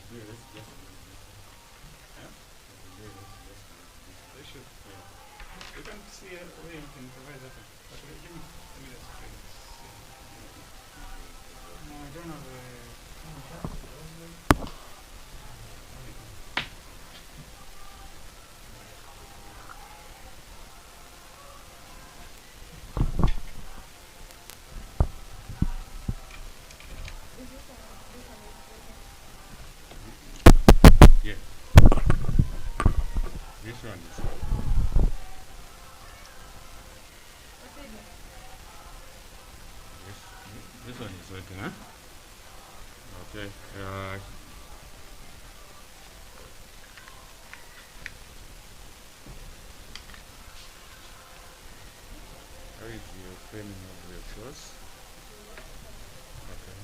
Yeah, that's huh? They should. Yeah. You can see a way you can provide that. But give me that screen. No, I don't have a. Yeah, this one is. This one is working, huh? Okay. How is your framing of your clothes? Okay.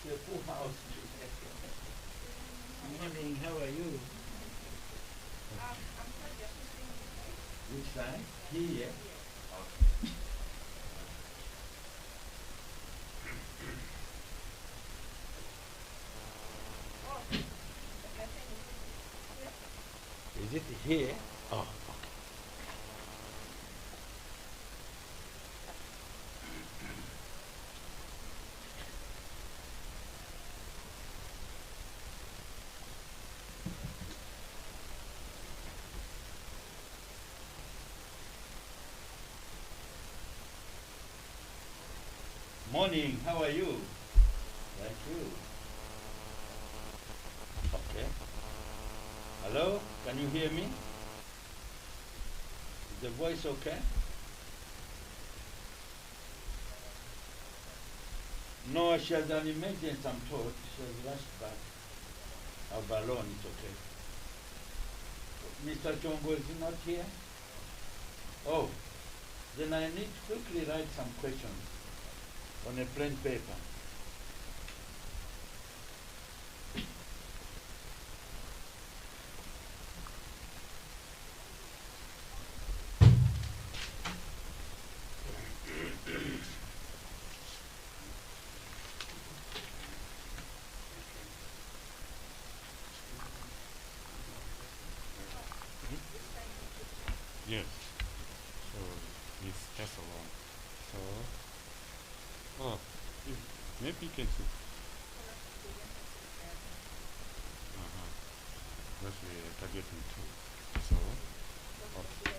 the full house. Morning, how are you? Which side? Here. Is it here? Oh, okay. Morning, how are you? Thank you. Okay. Hello, can you hear me? Is the voice okay? No, she has an emergency, I'm told. She has rushed back. Her balloon is okay. Mr. Chongo is not here? Oh, then I need to quickly write some questions on a plain paper. Yes. So it's just alone. So, maybe you can see. That's we are targeting two. So, okay.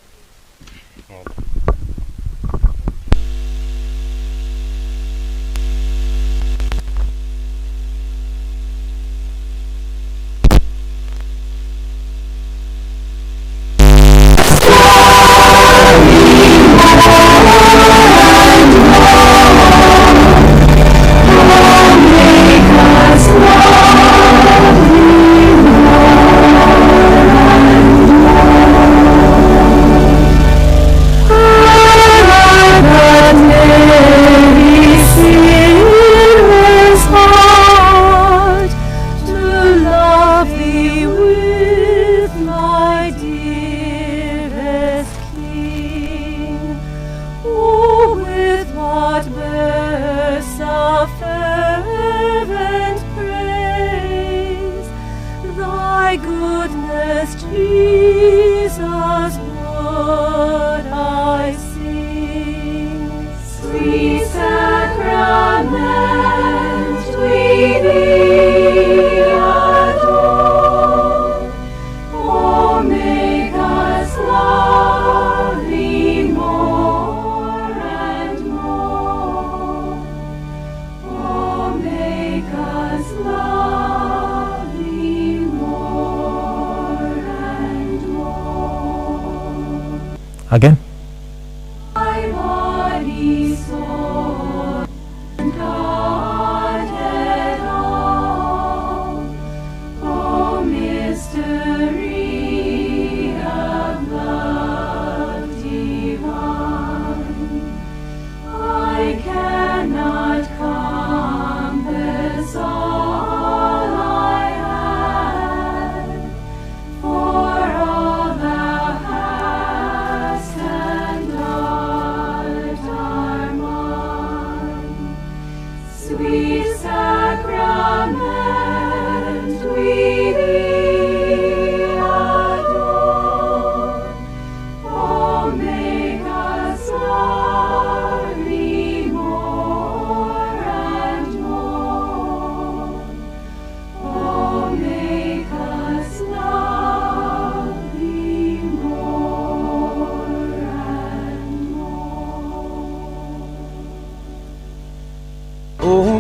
Again.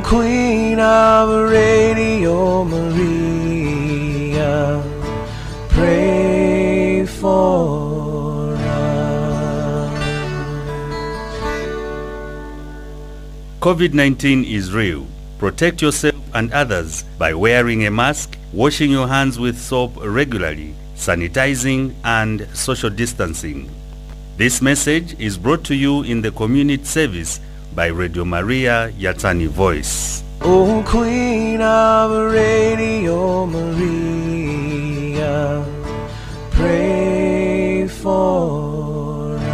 Queen of Radio Maria, pray for us. COVID-19 is real. Protect yourself and others by wearing a mask, washing your hands with soap regularly, sanitizing, and social distancing. This message is brought to you in the community service by Radio Maria Yatsani Voice. O Queen of Radio Maria, pray for us.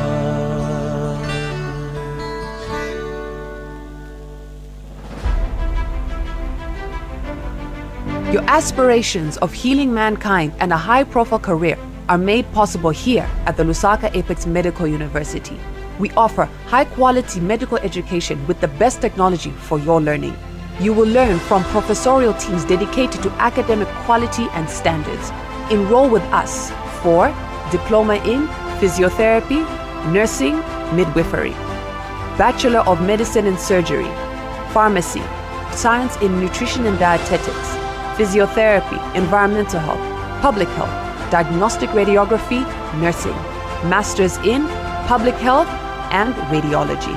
Your aspirations of healing mankind and a high-profile career are made possible here at the Lusaka Apex Medical University. We offer high-quality medical education with the best technology for your learning. You will learn from professorial teams dedicated to academic quality and standards. Enroll with us for Diploma in Physiotherapy, Nursing, Midwifery, Bachelor of Medicine and Surgery, Pharmacy, Science in Nutrition and Dietetics, Physiotherapy, Environmental Health, Public Health, Diagnostic Radiography, Nursing, Masters in Public Health and Radiology.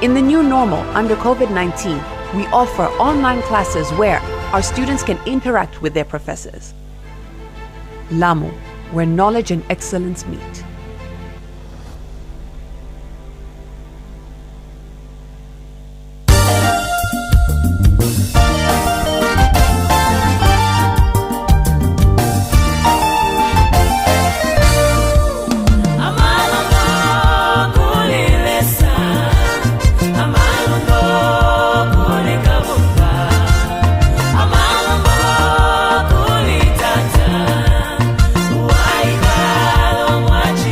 In the new normal under COVID-19, we offer online classes where our students can interact with their professors. LAMU, where knowledge and excellence meet. Watch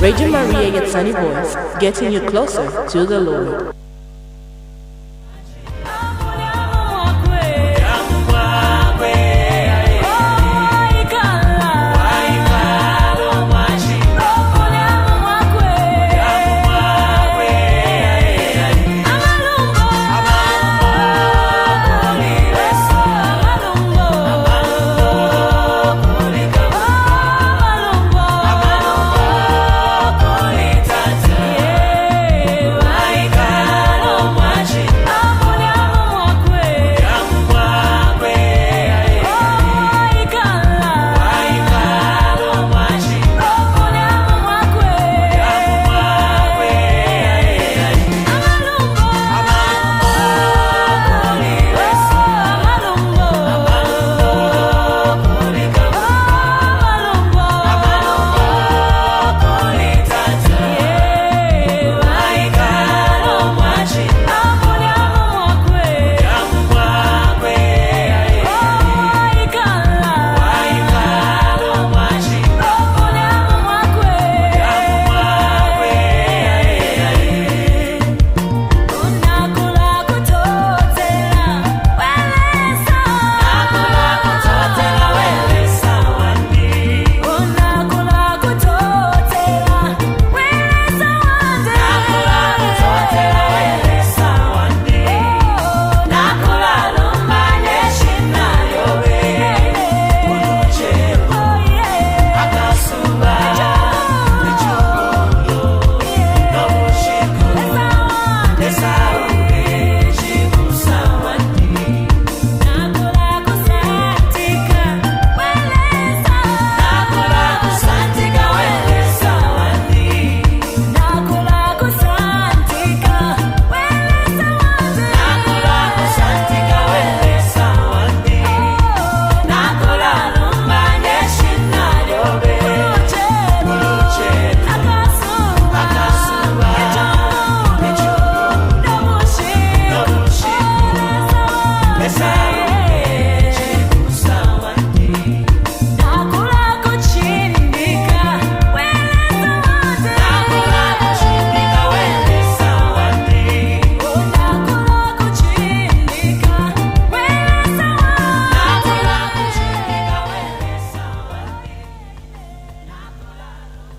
Radio Maria Yatsani Voice, getting you closer to the Lord.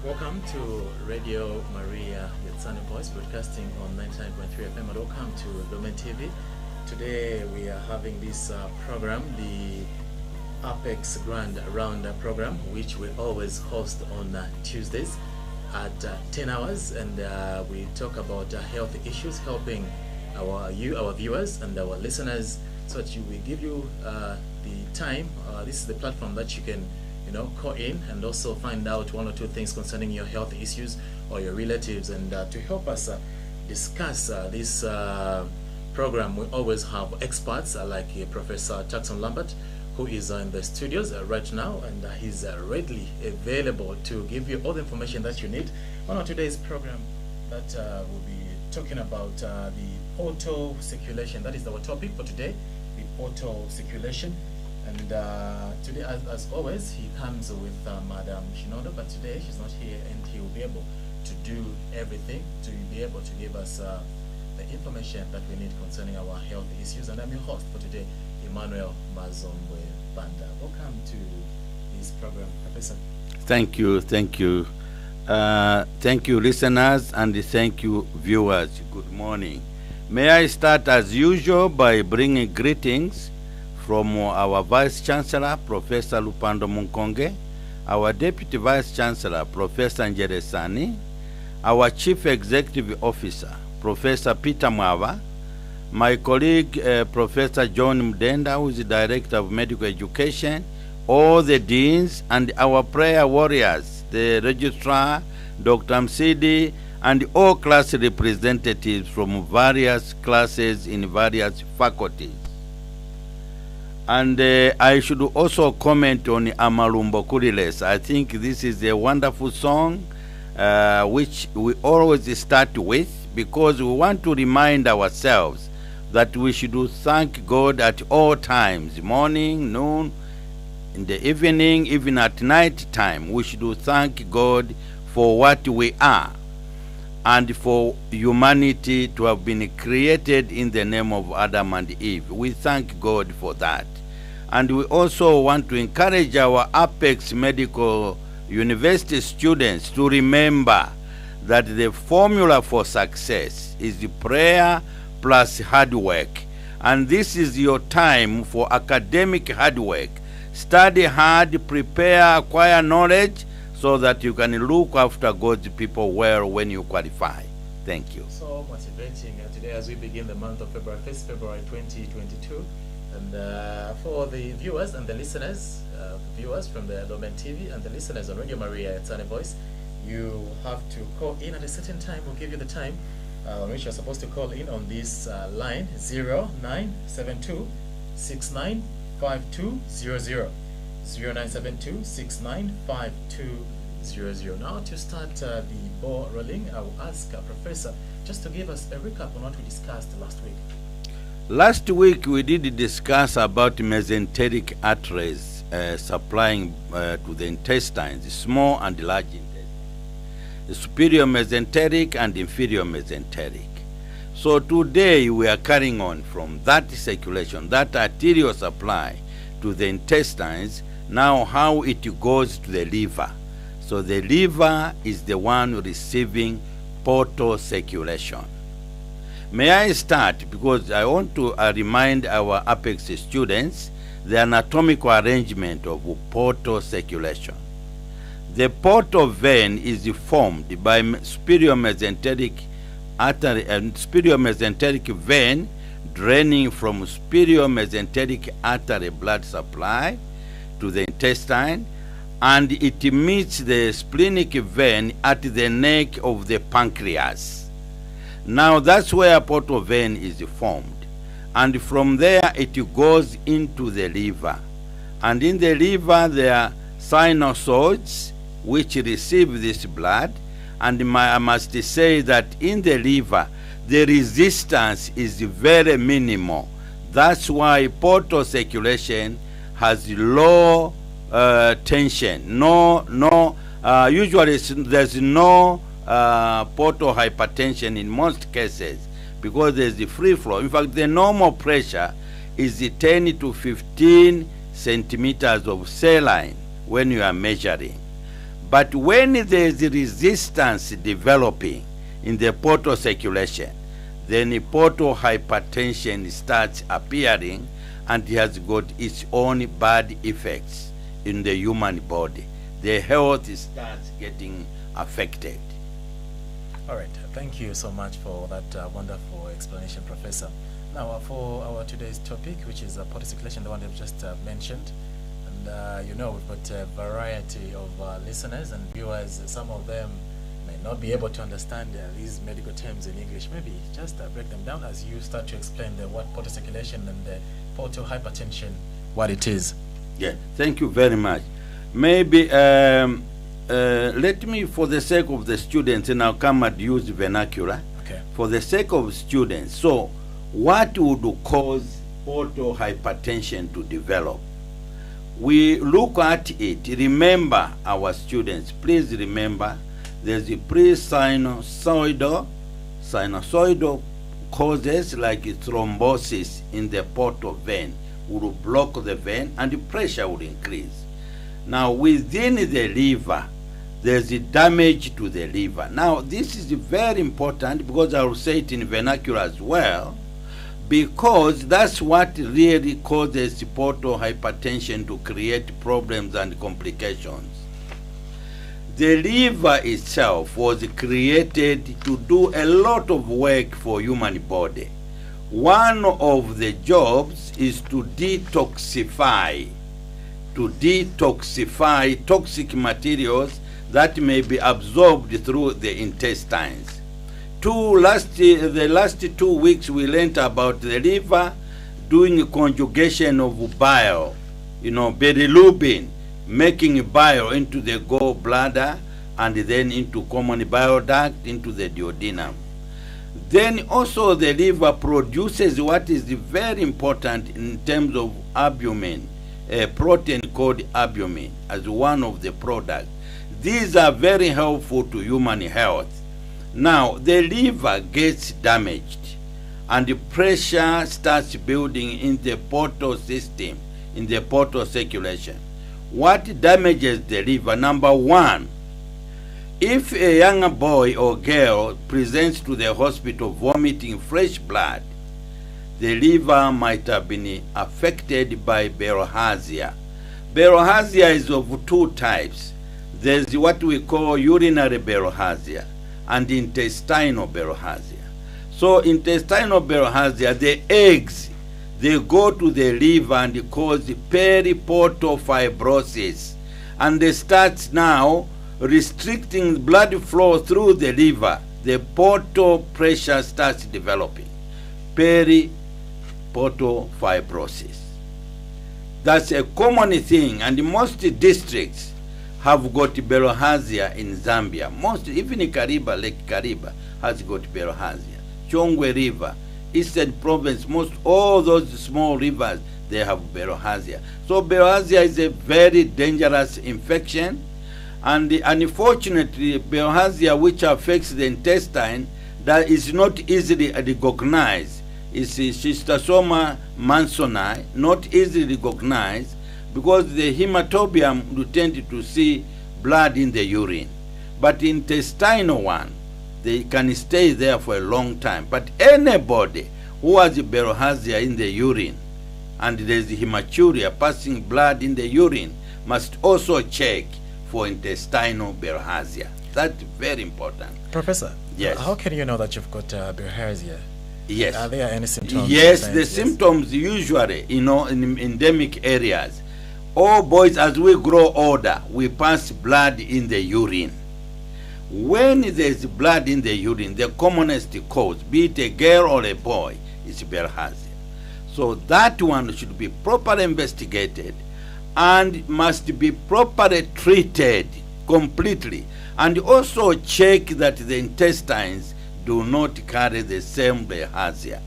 Welcome to Radio Maria Yatsani Voice, broadcasting on 99.3 FM, and welcome to Domain TV. Today we are having this program, the Apex Grand Round program, which we always host on Tuesdays at 10 hours, and we talk about health issues, helping our viewers and our listeners, so that we give you the time. This is the platform that you can call in and also find out one or two things concerning your health issues or your relatives. And to help us discuss this program, we always have experts like Professor Jackson Lambert, who is in the studios right now, and he's readily available to give you all the information that you need on today's program that will be talking about the auto circulation. That is our topic for today, the auto circulation. And today, as always, he comes with Madam Shinodo, but today she's not here, and he will be able to do everything to be able to give us the information that we need concerning our health issues. And I'm your host for today, Emmanuel Mazombwe Banda. Welcome to this program, Professor. Thank you. Thank you, listeners, and thank you, viewers. Good morning. May I start as usual by bringing greetings from our Vice Chancellor, Professor Lupando Munkonge, our Deputy Vice Chancellor, Professor Njeresani, our Chief Executive Officer, Professor Peter Mwava, my colleague, Professor John Mdenda, who is the Director of Medical Education, all the deans, and our prayer warriors, the Registrar, Dr. Msidi, and all class representatives from various classes in various faculties. And I should also comment on Amalumbo Kuriles. I think this is a wonderful song which we always start with, because we want to remind ourselves that we should thank God at all times, morning, noon, in the evening, even at night time. We should thank God for what we are, and for humanity to have been created in the name of Adam and Eve. We thank God for that. And we also want to encourage our Apex Medical University students to remember that the formula for success is the prayer plus hard work. And this is your time for academic hard work. Study hard, prepare, acquire knowledge, so that you can look after God's people well when you qualify. Thank you. So motivating today as we begin the month of February, 1st February 2022. And for the viewers and the listeners, viewers from the Domain TV and the listeners on Radio Maria Yatsani Voice, you have to call in at a certain time. We'll give you the time on which you're supposed to call in on this line 0972 695200. 0972 695200. Now to start the ball rolling, I will ask Professor just to give us a recap on what we discussed last week. Last week we did discuss about mesenteric arteries supplying to the intestines, small and large intestines, the superior mesenteric and inferior mesenteric. So today we are carrying on from that circulation, that arterial supply to the intestines, now how it goes to the liver. So the liver is the one receiving portal circulation. May I start, because I want to remind our Apex students the anatomical arrangement of portal circulation. The portal vein is formed by superior mesenteric artery and superior mesenteric vein draining from superior mesenteric artery blood supply to the intestine, and it meets the splenic vein at the neck of the pancreas. Now that's where portal vein is formed, and from there it goes into the liver, and in the liver there are sinusoids which receive this blood, and I must say that in the liver the resistance is very minimal. That's why portal circulation has low tension. Usually there's no portal hypertension in most cases, because there's the free flow. In fact, the normal pressure is 10 to 15 centimeters of saline when you are measuring. But when there's resistance developing in the portal circulation, then the portal hypertension starts appearing, and it has got its own bad effects in the human body. The health starts getting affected. All right, thank you so much for that wonderful explanation, Professor. Now, for our today's topic, which is portal circulation, the one I've just mentioned, and you know, we've got a variety of listeners and viewers. Some of them may not be able to understand these medical terms in English. Maybe just break them down as you start to explain what portal circulation and the portal hypertension, what it is. Yeah, thank you very much. Maybe let me, for the sake of the students, and I'll come and use vernacular. Okay. For the sake of students, so what would cause portal hypertension to develop? We look at it. Remember, our students, please remember, there's a pre-sinusoidal causes like thrombosis in the portal vein will block the vein and the pressure will increase. Now within the liver, there's a damage to the liver. Now this is very important, because I will say it in vernacular as well, because that's what really causes portal hypertension to create problems and complications. The liver itself was created to do a lot of work for human body. One of the jobs is to detoxify toxic materials that may be absorbed through the intestines. The last 2 weeks we learned about the liver doing conjugation of bile, bilirubin, making bile into the gallbladder and then into common bile duct into the duodenum. Then also the liver produces what is very important in terms of albumin, a protein called albumin as one of the products. These are very helpful to human health. Now, the liver gets damaged and the pressure starts building in the portal system, in the portal circulation. What damages the liver? Number one, if a young boy or girl presents to the hospital vomiting fresh blood, the liver might have been affected by bilharzia. Bilharzia is of two types. There's what we call urinary bilharzia and intestinal bilharzia. So intestinal bilharzia, the eggs, they go to the liver and cause periportal fibrosis. And they start now restricting blood flow through the liver. The portal pressure starts developing. Periportal fibrosis. That's a common thing, and most districts have got bilharzia in Zambia. Most, even Kariba, Lake Kariba has got bilharzia. Chongwe River, Eastern Province, most all those small rivers, they have bilharzia. So bilharzia is a very dangerous infection, and unfortunately bilharzia, which affects the intestine, that is not easily recognized. It's Schistosoma mansoni, not easily recognized, because the hematobium you tend to see blood in the urine. But intestinal one, they can stay there for a long time. But anybody who has bilharzia in the urine and there's hematuria passing blood in the urine must also check for intestinal bilharzia. That's very important. Professor, yes. How can you know that you've got bilharzia? Yes. Are there any symptoms? Yes, the symptoms usually, in endemic areas. All boys, as we grow older, we pass blood in the urine. When there's blood in the urine, the commonest cause, be it a girl or a boy, is bilharzia. So that one should be properly investigated and must be properly treated completely. And also check that the intestines do not carry the same bilharzia.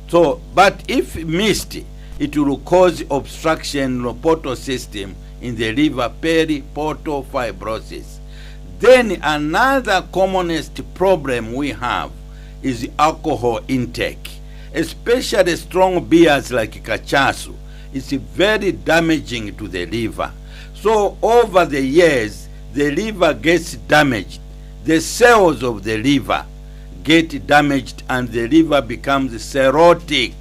So, but if missed, it will cause obstruction in the portal system in the liver, periportal fibrosis. Then another commonest problem we have is alcohol intake, especially strong beers like cachasu. It's very damaging to the liver. So over the years, the liver gets damaged. The cells of the liver get damaged and the liver becomes cirrhotic.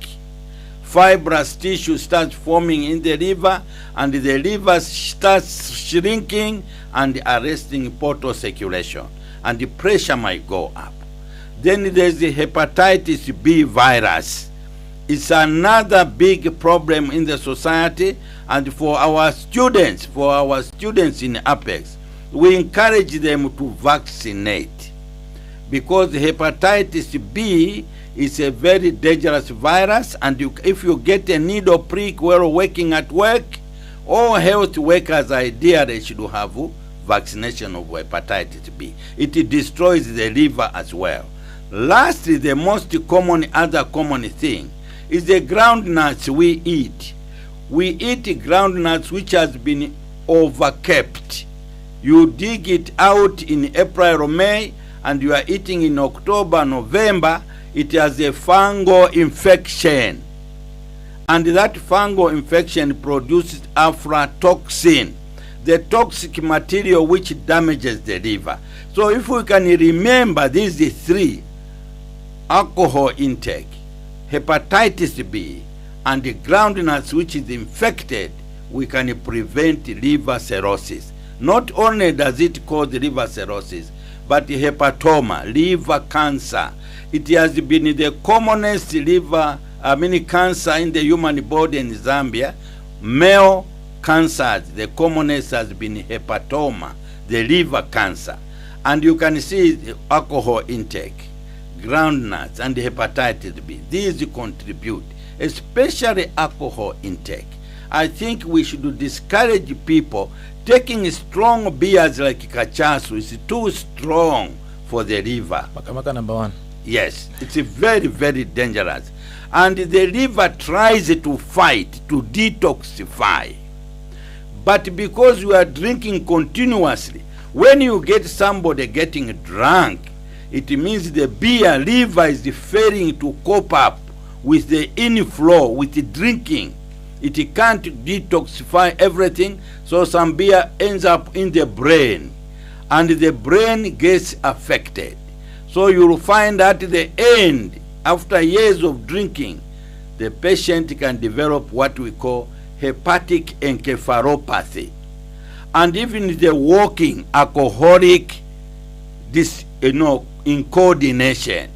Fibrous tissue starts forming in the liver and the liver starts shrinking and arresting portal circulation, and the pressure might go up. Then there's the hepatitis B virus. It's another big problem in the society, and for our students in Apex, we encourage them to vaccinate, because hepatitis B is a very dangerous virus, and if you get a needle prick while working at work, all health workers ideally should have vaccination of hepatitis B. It destroys the liver as well. Lastly, the most other common thing is the groundnuts we eat. We eat groundnuts which has been overkept. You dig it out in April or May, and you are eating in October, November, it has a fungal infection. And that fungal infection produces aflatoxin, the toxic material which damages the liver. So if we can remember these three, alcohol intake, hepatitis B, and the groundnuts which is infected, we can prevent liver cirrhosis. Not only does it cause liver cirrhosis, but hepatoma, liver cancer. It has been the commonest cancer in the human body in Zambia. Male cancers, the commonest has been hepatoma, the liver cancer. And you can see the alcohol intake, groundnuts, and hepatitis B. These contribute, especially alcohol intake. I think we should discourage people taking strong beers like cachasu. Is too strong for the liver. Makamaka number one. Yes, it's very, very dangerous. And the liver tries to fight, to detoxify. But because we are drinking continuously, When you get somebody getting drunk, it means the beer liver is failing to cope up with the inflow, with the drinking. It can't detoxify everything, so some beer ends up in the brain, and the brain gets affected. So you'll find at the end, after years of drinking, the patient can develop what we call hepatic encephalopathy. And even the walking alcoholic, incoordination,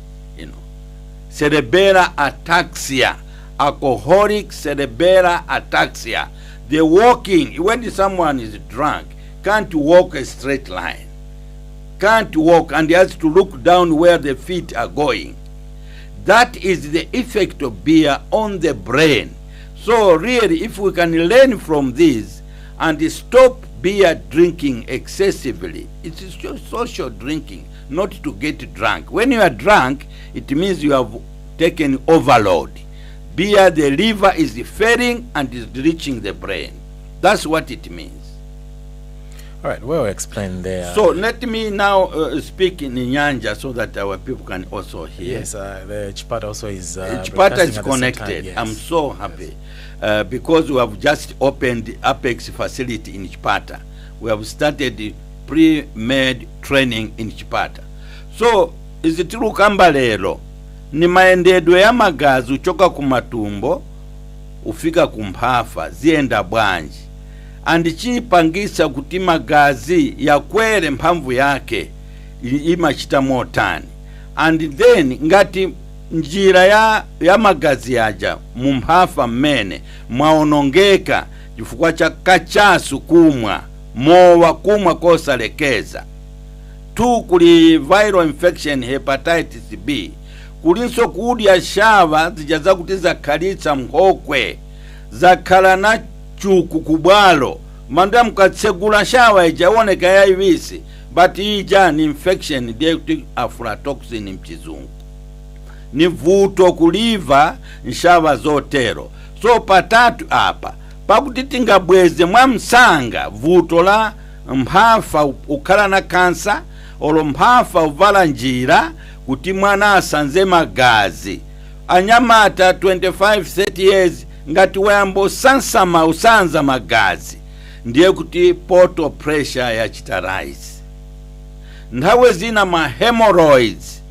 cerebral ataxia, alcoholic cerebral ataxia. The walking, when someone is drunk, can't walk a straight line, can't walk, and he has to look down where the feet are going. That is the effect of beer on the brain. So really, if we can learn from this and stop beer drinking excessively, it's just social drinking, not to get drunk. When you are drunk, it means you have taken overload. Beer, the liver is failing and is reaching the brain. That's what it means. All right, well explained there. So let me now speak in Nyanja so that our people can also hear. Yes, the Chipata also is Chipata is connected. Yes. I'm so happy because we have just opened the Apex facility in Chipata. We have started the pre-med training in Chipata. So is it true kamba lero ni maendedwe ya magazi uchoka kumatumbo ufika kumphafa zienda bwanji, andi chipangisa kuti magazi yakwere mphamvu yake imachita motani, and then ngati njira ya magazi yaja mumphafa mmene mwaonongeka chifukwa cha kachasu kumwa mowa kumwa kosalekeza tu, kuli viral infection hepatitis B, kulinso kudya shava zijaza kuti zakhalitsa mkhokwe zakhala na chuku kubwalo manda mukatsegula shava ijaoneka yaivisi, but ija ni infection ndiye kuti aflatoxin mchizungu, ni vuto kuliva nshava zotero. So patatu apa pakuti tingabweze mwamsanga vuto la mphafa ukhala na kansa olo mphafa uvala njira kuti mwana asanze magazi. Anyamata 25-30 years ngati wayambo sansama usanza magazi, ndiye kuti portal pressure yachita rise. Nthawe zina ma hemorrhoids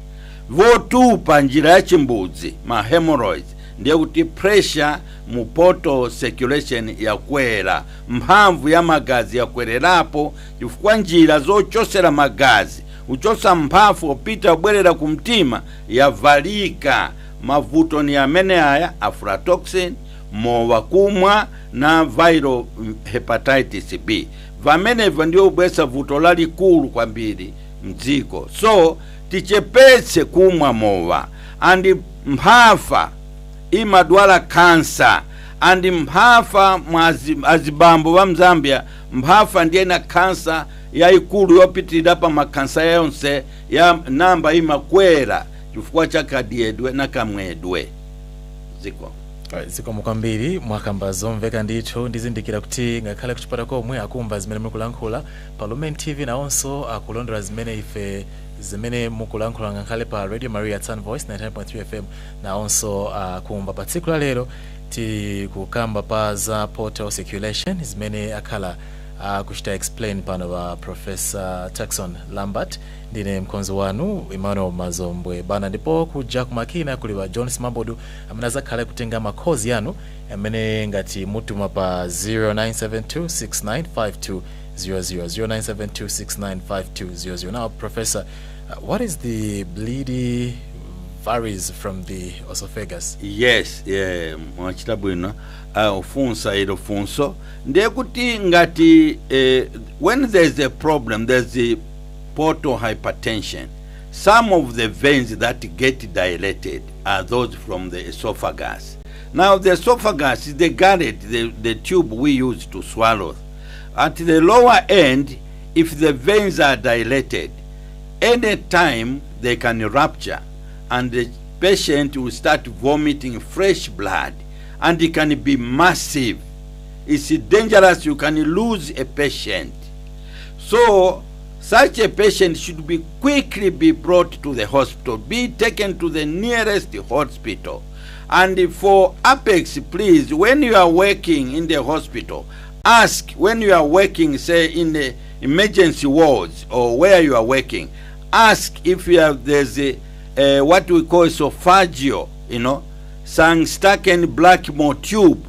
votupa njira ya chimbuzi, ma hemorrhoids ndiye kuti pressure mu portal circulation yakwera, mphamvu ya magazi yakwererapo chifukwa njira zochosera magazi uchosa mphafu opita ubwerera kumtima yavalika. Mavuto ni amene aya aflatoxin, mowa kumwa na viral hepatitis B. Vamenevo ndio ubwesa vuto lalikulu kwambiri mdziko. So tichepetse kumwa mowa, andi mphafa imadwala kansa, andi mphafa azibambo wa Mzambia mphafa ndiye na kansa ya ikulu yopitirira pa makansa yonse ya namba imakwera chifukwa chakadiedwe na kamwedwe ziko. Ziko mukambiri mwakamba zomveka ndithu ndizindikira kuti ngakhale kuchipata komwe akumva zimene mukulankhula pa Lumen TV na onso akulondera zimene ife zimene mukulankhula ngakhale pa Radio Maria Yatsani Voice 99.3 FM na onso akumva particular lero tikukamba pa za portal circulation zimene akhala kuchita explain pano wa Professor Jackson Lambert. Ndine mkonzi wanu Emmanuel Mazombwe bana, ndipo kuja kumakina kuliwa John Simambodu aminaza kale kutenga makozi yanu amene ngati mutuma pa 0972695200 0972695200. Now Professor, what is the bleedy virus from the esophagus? Yes, mwachita bwino ufunsa ilo funso ndiye kuti ngati when there's a problem, there's a portal hypertension. Some of the veins that get dilated are those from the esophagus. Now the esophagus is the gullet, the tube we use to swallow. At the lower end, if the veins are dilated, any time they can rupture and the patient will start vomiting fresh blood, and it can be massive. It's dangerous, you can lose a patient. So such a patient should be quickly be brought to the hospital, be taken to the nearest hospital. And for Apex, please, when you are working in the hospital, ask, when you are working, say, in the emergency wards or where you are working, ask if you have, there's a what we call esophageal, Sang-Staken Blackmore tube,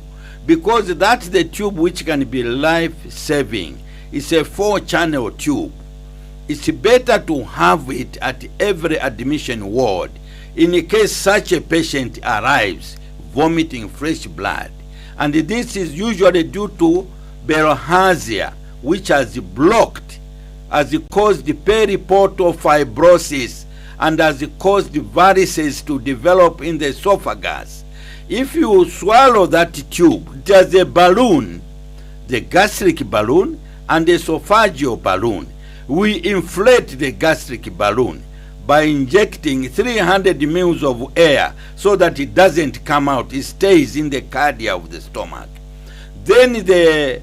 because that's the tube which can be life-saving. It's a 4-channel tube. It's better to have it at every admission ward in case such a patient arrives vomiting fresh blood. And this is usually due to bilharzia, which has blocked, has caused periportal fibrosis, and has caused varices to develop in the esophagus. If you swallow that tube, there's a balloon, the gastric balloon and the esophageal balloon. We inflate the gastric balloon by injecting 300 ml of air so that it doesn't come out. It stays in the cardia of the stomach. Then the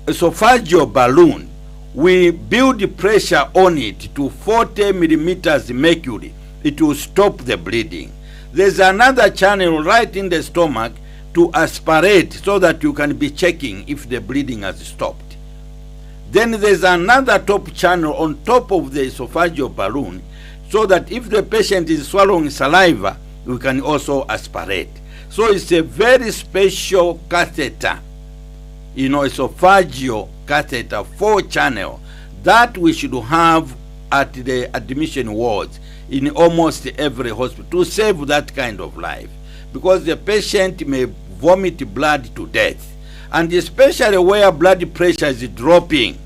esophageal balloon, we build pressure on it to 40 millimeters mercury. It will stop the bleeding. There's another channel right in the stomach to aspirate so that you can be checking if the bleeding has stopped. Then there's another top channel on top of the esophageal balloon so that if the patient is swallowing saliva, we can also aspirate. So it's a very special catheter, esophageal catheter, 4-channel, that we should have at the admission wards in almost every hospital to save that kind of life, because the patient may vomit blood to death, and especially where blood pressure is dropping.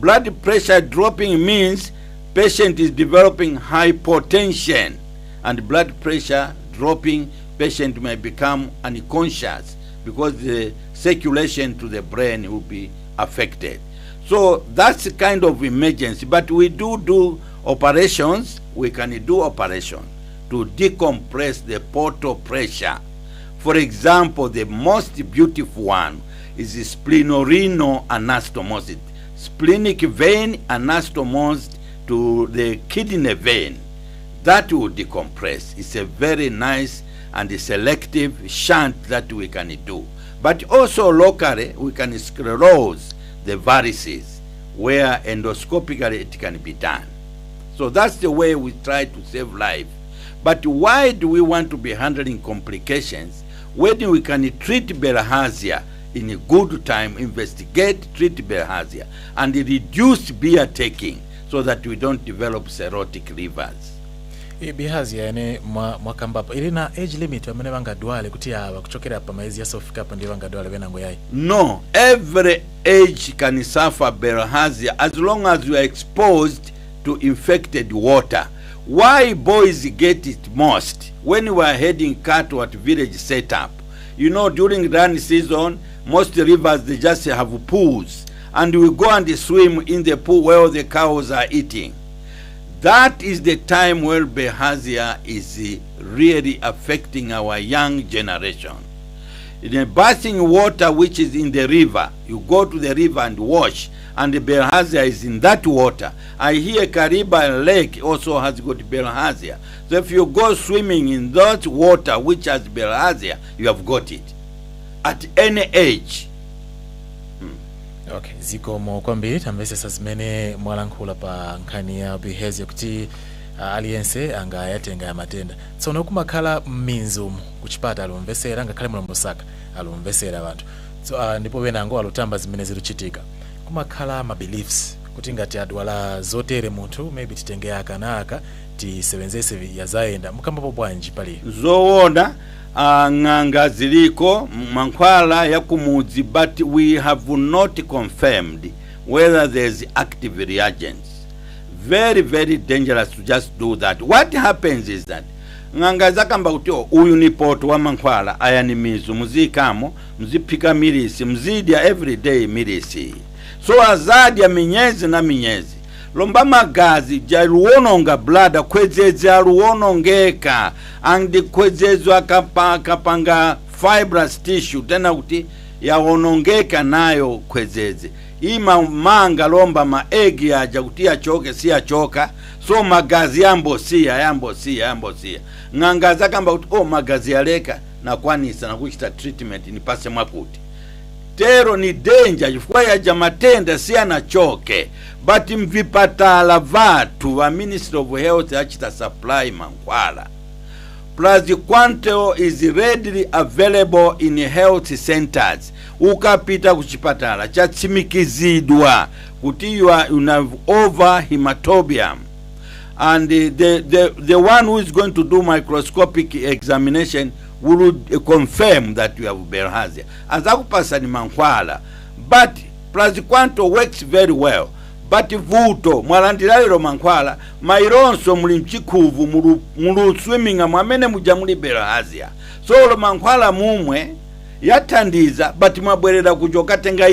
Blood pressure dropping means patient is developing hypotension, and blood pressure dropping, patient may become unconscious because the circulation to the brain will be affected. So that's a kind of emergency, but we do operations. We can do operation to decompress the portal pressure. For example, the most beautiful one is the splenorenal anastomosis, splenic vein anastomosed to the kidney vein. That will decompress. It's a very nice and a selective shunt that we can do. But also locally, we can sclerose the varices where endoscopically it can be done. So that's the way we try to save life. But why do we want to be handling complications when we can treat bilharzia in a good time, investigate, treat bilharzia, and reduce beer taking so that we don't develop cirrhotic livers? Bilharzia yani mwakambapo ilina age limit wamene vangadwale kuti ava kuchokera pa maizi yasofika pa ndiyo vangadwale venango yai? No, every age can suffer bilharzia as long as you are exposed to infected water. Why boys get it most? When we are heading cattle at village setup, during rainy season, most rivers, they just have pools, and we go and swim in the pool where the cows are eating. That is the time where bilharzia is really affecting our young generation. In the bathing water which is in the river, you go to the river and wash, and the bilharzia is in that water. I hear Kariba Lake also has got bilharzia. So if you go swimming in that water which has bilharzia, you have got it at any age. Okay, ziko kwambiri tambese sazimene mwalankhula pa nkhani ya bilharzia kuti aliyense angayatenga ya matenda. Tsono kumakhala m'minzu kuchipata alumvesera ngakhale mu Lusaka alumvesera abantu. So ndipo benango alutamba zimene ziruchitika. Kumakhala ma beliefs kuti ngati adwala zotere munthu maybe titenge akanaka tisebenzese yazaenda mukambapo bwanji pali zoona nganga ziliko mankhwala yakumudzi, but we have not confirmed whether there's active reagents. Very, very dangerous to just do that. What happens is that nganga zakamba kuti uyu ni poto wa mankhwala aya ni mizu muzikamo mzipika milisi mzidia everyday milisi. So azadya minyezi na minyezi lomba magazi jaruononga blada kwezeze aruonongeka andi kwezezo akapanga fibrous tissue tena kuti yaonongeka nayo kwezeze ima manga lomba maegi aja kutia choke siya choka, so magazi yambo siya ngangaza kamba kuti magazi yaleka na kwanisa na kuchita treatment ni pase mwakuti tero ni danger chifukwa yaja matenda siya na choke but mvipatala vatu wa Ministry of Health achita supply mankwala. Praziquantel is readily available in health centers. Ukapita kuchipatala chatsimikizidwa kuti you have over hematobium, and the one who is going to do microscopic examination will confirm that you have bilharzia. Azakupasa ni mankwala, but praziquantel works very well. But vuto mwalandiraliro mankwala maironso muli mchikuvu mulu swimming mwamene mujamuli bilharzia. So lo mankwala mumwe yatandiza but mwabwerera kujo ukatenga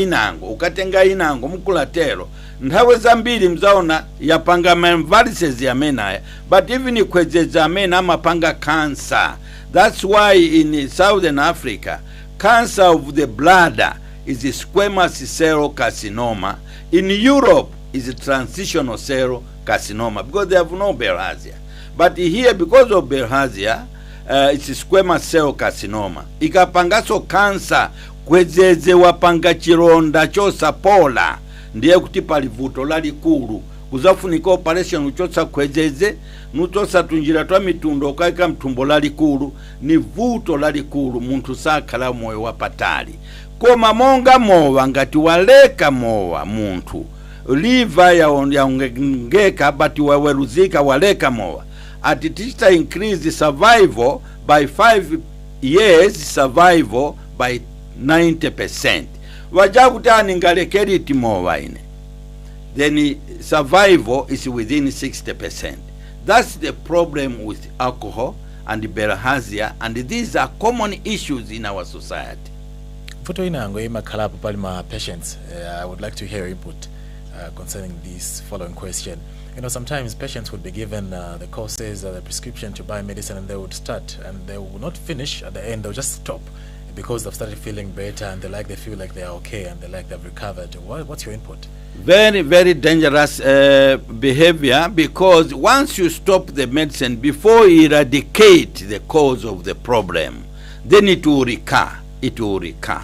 inango mkulatero nthawe zambiri mzaona yapanga varices yamenaya, but even ikwezeza amena amapanga cancer. That's why in Southern Africa cancer of the bladder is a squamous cell carcinoma. In Europe is a transitional cell carcinoma because they have no bilharzia. But here, because of bilharzia, it's a squamous cell carcinoma. Ikapangaso cancer kwezeze wapanga chironda chosa pola ndiye kuti palivuto lalikulu kuzafunika operation uchosa kwezeze nutosa tunjira twa mitundo kaika mtumbo lalikulu ni vuto lalikulu muntu sakala moyo wapatali koma monga mowa ngati waleka mowa muntu liva yaongeka but waweruzika waleka mowa atitista increase survival by 5 years, survival by 90%. Wajagutani ngalekeriti mowa ine, then survival is within 60%. That's the problem with alcohol and bilharzia, and these are common issues in our society. Futo inango imakhala pali ma patients. I would like to hear input concerning this following question. You know, sometimes patients would be given the courses, the prescription to buy medicine, and they would start, and they will not finish at the end. They'll just stop because they've started feeling better, and they feel like they are okay, and they've recovered. What's your input? Very, very dangerous behavior, because once you stop the medicine before you eradicate the cause of the problem, then it will recur. It will recur.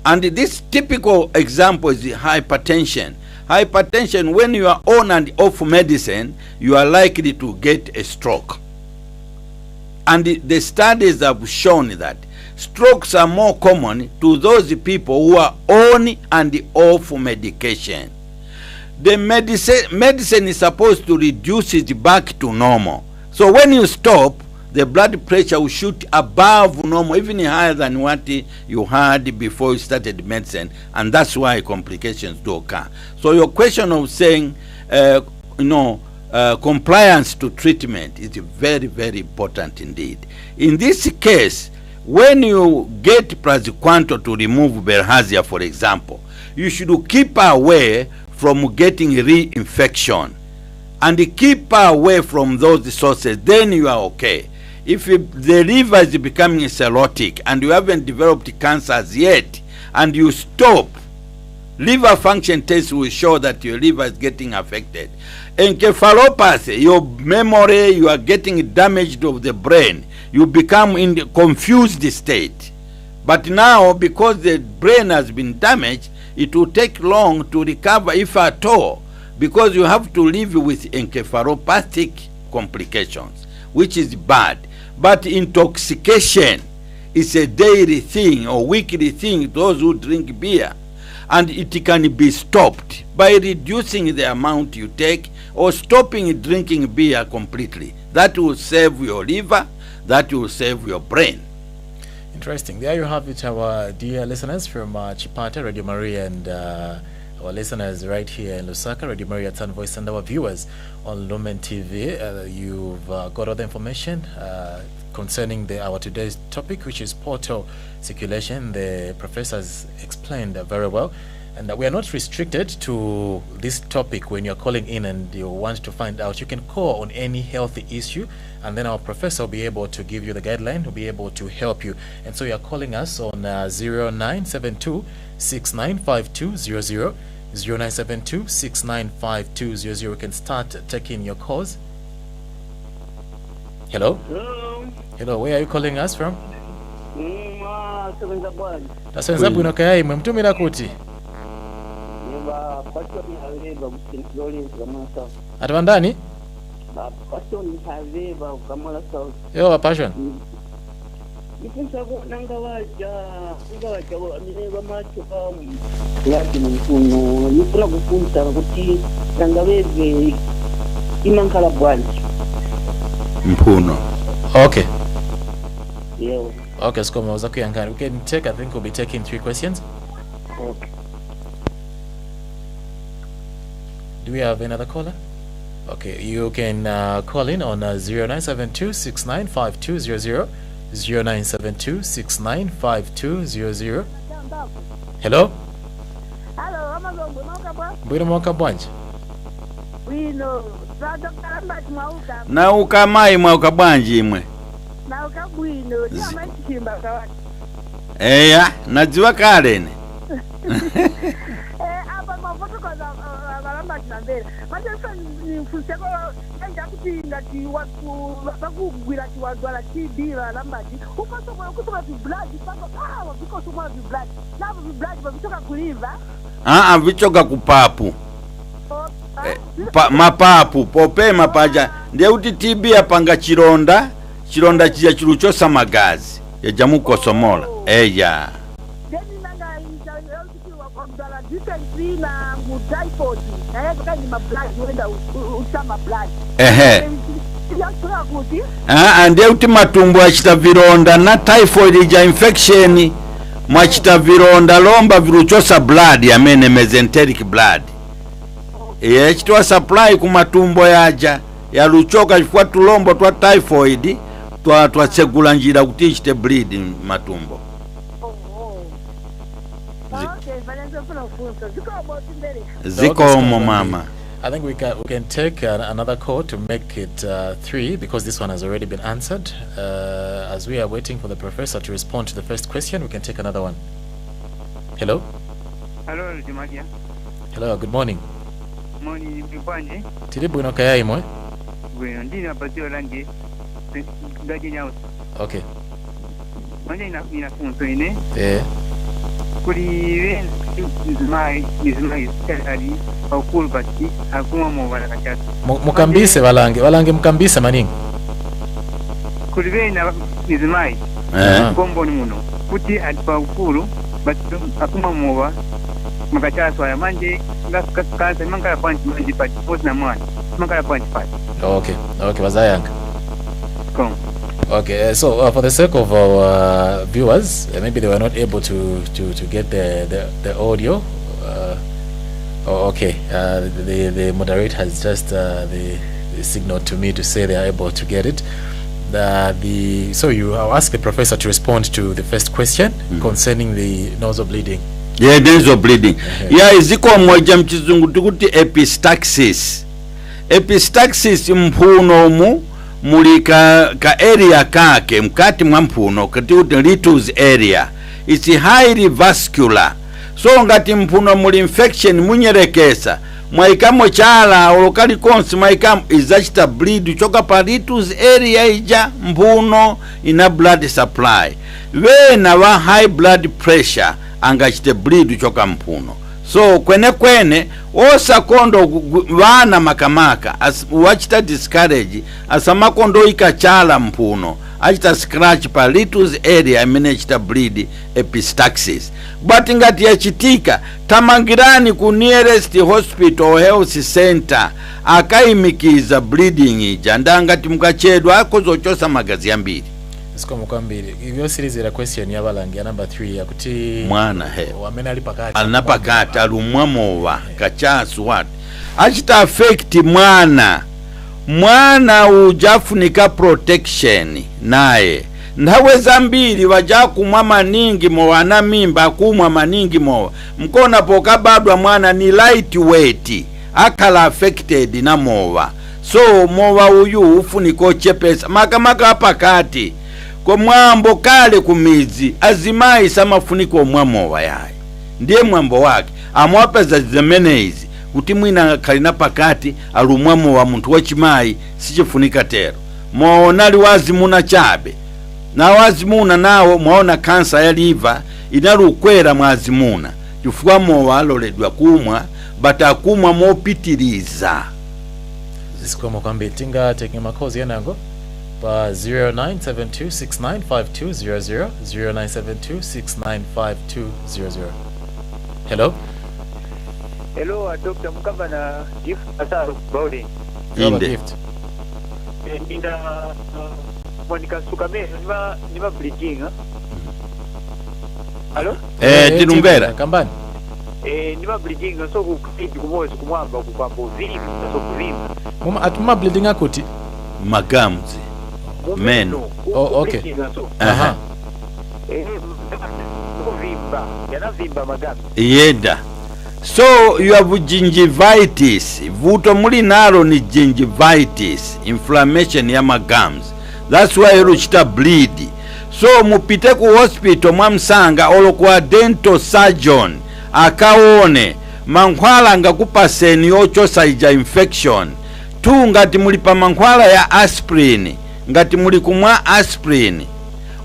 And this typical example is hypertension. Hypertension, when you are on and off medicine, you are likely to get a stroke. And the studies have shown that strokes are more common to those people who are on and off medication. The medicine is supposed to reduce it back to normal. So when you stop, the blood pressure will shoot above normal, even higher than what you had before you started medicine, and that's why complications do occur. So your question of saying, compliance to treatment is very, very important indeed. In this case, when you get praziquantel to remove bilharzia, for example, you should keep away from getting reinfection and keep away from those sources. Then you are okay. If the liver is becoming cirrhotic and you haven't developed cancers yet, and you stop, liver function tests will show that your liver is getting affected. Encephalopathy, your memory, you are getting damaged of the brain. You become in the confused state. But now, because the brain has been damaged, it will take long to recover, if at all, because you have to live with encephalopathic complications, which is bad. But intoxication is a daily thing or weekly thing, those who drink beer, and it can be stopped by reducing the amount you take or stopping drinking beer completely. That will save your liver, that will save your brain. Interesting. There you have it, our dear listeners from Chipata, Radio Maria, and our listeners right here in Lusaka, Radio Maria Yatsani Voice, and our viewers on Lumen TV. You've got all the information concerning our today's topic, which is portal circulation. The professors explained very well. And we are not restricted to this topic. When you're calling in and you want to find out, you can call on any healthy issue, and then our professor will be able to give you the guideline, will be able to help you. And so you're calling us on 0972 695200, 0972 695200. We can start taking your calls. Hello? Hello, where are you calling us from? Tasenza bwino kaya imwe mtumira kuti? Atavandani? Yo, passion. Mpuno. Okay. Yeah. Okay, so we can take, I think we'll be taking 3 questions. Okay. Do we have another caller? Okay, you can call in on 0972 695200, 0972 695200. Hello? Hello, Bwino mwaka bwanji? Bwino, Dr. Mwauka. Na ukamai mwauka bwanji imwe? Na ukabwino, chama chimba kawati. Eya, nadziwa kale ne. Apa mafoto kwa balamba tinambele. Manje sasa ni fuseko nja kuti ngati watu bakugwira ti wadwala TB balamba ti. Ukoso kwa kutoka ti blood pako because of the blood. Lavo the blood babitoka kuliva. Vichoka kupapu. Mapapu, pope mapaja. Ndiye kuti TB apanga chironda chija chiluchosa magazi. Ya jamu kosomola. Eya. Ndiye kuti matumbo achita vironda na typhoid ija infection mwachita vironda lomba viluchosa blood ya mene mesenteric blood. Chitwa supply kumatumbo yaja ya luchoka chifua tulombo twa typhoid twa segula njira kuti chite bleed matumbo. Ziko mama. I think we can take another call to make it 3, because this one has already been answered. As we are waiting for the professor to respond to the first question, we can take another one. Hello? Hello, Jumadia. Hello, good morning. Morning, Bwanje. Tilibu ino kaya imwe? Bueno, ndina patio langi. Gaji nyao. Okay. Manje ina funzo ine. Kuri ven izmai sekali au kulbati hakuma mo wala kachatu. Mukambise balange mukambise maningi. Kuri ven izmai. Kombo ni muno. Kuti atpa ukuru batu hakuma mo wa makachatu ya manje ngakaza mangala panchi manje pati post na mwana. Mangala panchi pati. Okay, bazayanga. Come. Okay, so for the sake of our viewers, maybe they were not able to get the audio. Okay, the moderator has just the signal to me to say they are able to get it. So I'll ask the professor to respond to the first question concerning the nasal bleeding. Yeah, nasal bleeding. Iziko moja mchizungu tukuti epistaxis. Epistaxis mphuno mu mulika ka area kake mkati mwa mphuno kati kuti litus area. It's highly vascular. So ngati mphuno muli infection munyerekesa mwaikamo chala olokali konsi mwaikamo izachita bleed choka pa litus area ija mphuno ina blood supply. Wena wa high blood pressure angachite bleed choka mphuno. So kwene osa kondo wana makamaka wachita discourage asama kondo ikachala mphuno achita scratch pa litus area imene chita bleed epistaxis. But ngati yachitika tamangirani ku nearest hospital or health center akaimikiza bleeding ija ndangati mukachedwa akozochosa magazi ambiri. Siko mukambiri iyo series ya question ya balangi number 3 ya kuti mwana wamena alipakati alipakati alumwa mowa kachasu watu achita affect mwana ujafunika protection naye nthawe zambiri waja kumwa maningi mowa na mimba kumwa maningi mowa mkona pokabadwa mwana ni lightweight akala affected na mowa so mowa uyu ufuniko chepesa makamaka pakati kwa mwambo kale kumizi azimai samafuniko mwa mowa yae ndiye mwambo wake amwapeza zemenezi kuti mwina kalina pakati alumwa mowa muntu wachimai sichifunika tero mwonali wazimuna chabe na wazimuna nawo mwaona kansa ya liver inalukwera mwazimuna chifukwa mowa aloledwa kumwa batakumwa mopitiliza. Zikomo kwambi tinga taking makozi yanango pa 0972695200 0972695200. Hello. Hello, Dr. Mukamba na gift asaru bowling. Gift. Ina Monica Sukame niba bleeding. Hello? Tinumbera. Kambani. Niba bleeding so kukipi kumoyo kumwamba kukwambo vili so kuvimba. Mama atuma bleeding akuti magamzi. Men. Oh, okay. Aha. Kuvimba. Yanavimba magamzi. Yeda. So you have gingivitis. Vuto muli nalo ni gingivitis, inflammation ya magums. That's why ruchita bleed. So mupite ku hospital mwamsanga olo kwa dental surgeon akaone mankhwala ngakupaseni yochosa ija infection. Tu ngati muli pa mankhwala ya aspirin, ngati muli kumwa aspirin